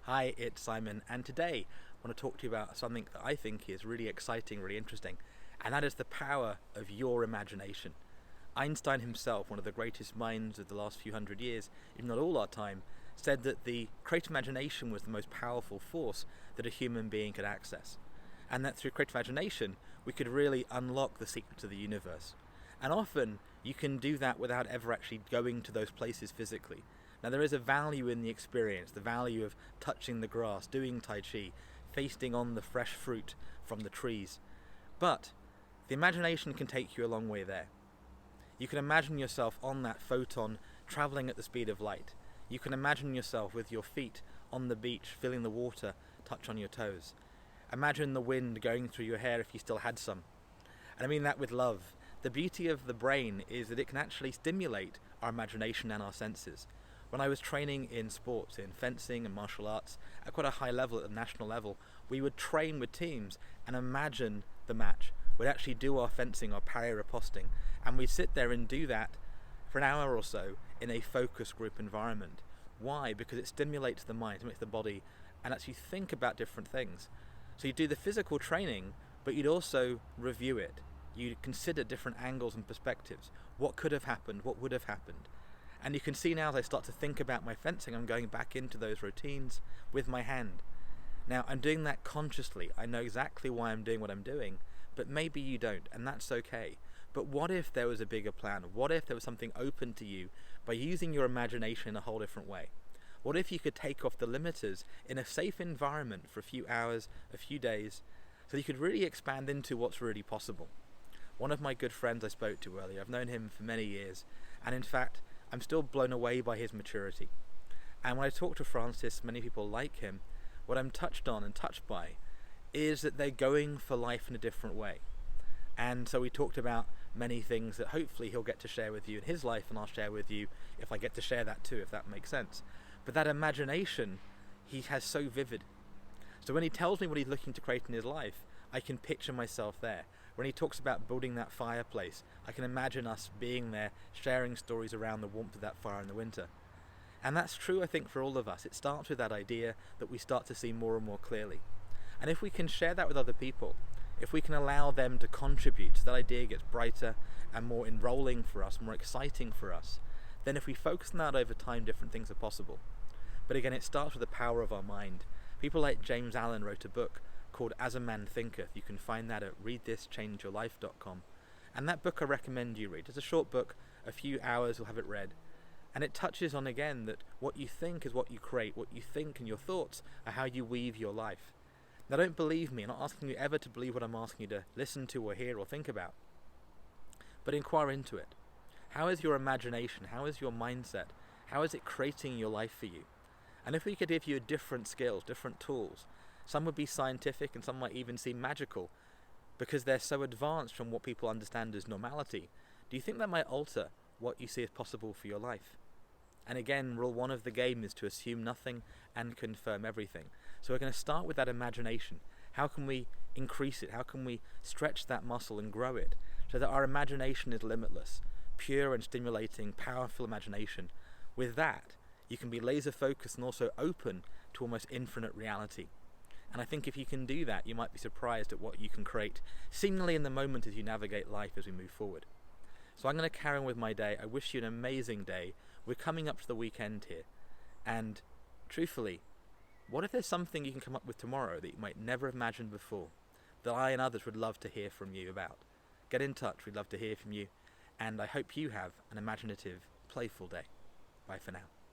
Hi, it's Simon, and today I want to talk to you about something that I think is really exciting, really interesting, and that is the power of your imagination. Einstein himself, one of the greatest minds of the last few hundred years, if not all our time, said that the creative imagination was the most powerful force that a human being could access, and that through creative imagination we could really unlock the secrets of the universe. And often you can do that without ever actually going to those places physically. Now there is a value in the experience, the value of touching the grass, doing Tai Chi, feasting on the fresh fruit from the trees. But the imagination can take you a long way there. You can imagine yourself on that photon traveling at the speed of light. You can imagine yourself with your feet on the beach, feeling the water touch on your toes. Imagine the wind going through your hair if you still had some. And I mean that with love. The beauty of the brain is that it can actually stimulate our imagination and our senses. When I was training in sports, in fencing and martial arts, at quite a high level, at the national level, we would train with teams and imagine the match. We'd actually do our fencing, our parry riposting, and we'd sit there and do that for an hour or so in a focus group environment. Why? Because it stimulates the mind, stimulates the body, and lets you think about different things. So you do the physical training, but you'd also review it. You consider different angles and perspectives. What could have happened? What would have happened? And you can see now as I start to think about my fencing, I'm going back into those routines with my hand. Now, I'm doing that consciously. I know exactly why I'm doing what I'm doing, but maybe you don't, and that's okay. But what if there was a bigger plan? What if there was something open to you by using your imagination in a whole different way? What if you could take off the limiters in a safe environment for a few hours, a few days, so you could really expand into what's really possible? One of my good friends I spoke to earlier, I've known him for many years, and in fact, I'm still blown away by his maturity. And when I talk to Francis, many people like him, what I'm touched on and touched by is that they're going for life in a different way. And so we talked about many things that hopefully he'll get to share with you in his life, and I'll share with you if I get to share that too, if that makes sense. But that imagination he has so vivid. So when he tells me what he's looking to create in his life, I can picture myself there. When he talks about building that fireplace, I can imagine us being there, sharing stories around the warmth of that fire in the winter. And that's true, I think, for all of us. It starts with that idea that we start to see more and more clearly. And if we can share that with other people, if we can allow them to contribute so that idea gets brighter and more enrolling for us, more exciting for us, then if we focus on that over time, different things are possible. But again, it starts with the power of our mind. People like James Allen wrote a book called A Man Thinketh. You can find that at readthischangeyourlife.com. And that book I recommend you read. It's a short book, a few hours you'll have it read. And it touches on again that what you think is what you create. What you think and your thoughts are how you weave your life. Now don't believe me, I'm not asking you ever to believe what I'm asking you to listen to or hear or think about. But inquire into it. How is your imagination? How is your mindset? How is it creating your life for you? And if we could give you different skills, different tools, some would be scientific and some might even seem magical because they're so advanced from what people understand as normality. Do you think that might alter what you see as possible for your life? And again, rule one of the game is to assume nothing and confirm everything. So we're going to start with that imagination. How can we increase it? How can we stretch that muscle and grow it so that our imagination is limitless, pure and stimulating, powerful imagination? With that, you can be laser focused and also open to almost infinite reality. And I think if you can do that, you might be surprised at what you can create, seemingly in the moment as you navigate life as we move forward. So I'm going to carry on with my day. I wish you an amazing day. We're coming up to the weekend here. And truthfully, what if there's something you can come up with tomorrow that you might never have imagined before, that I and others would love to hear from you about? Get in touch. We'd love to hear from you. And I hope you have an imaginative, playful day. Bye for now.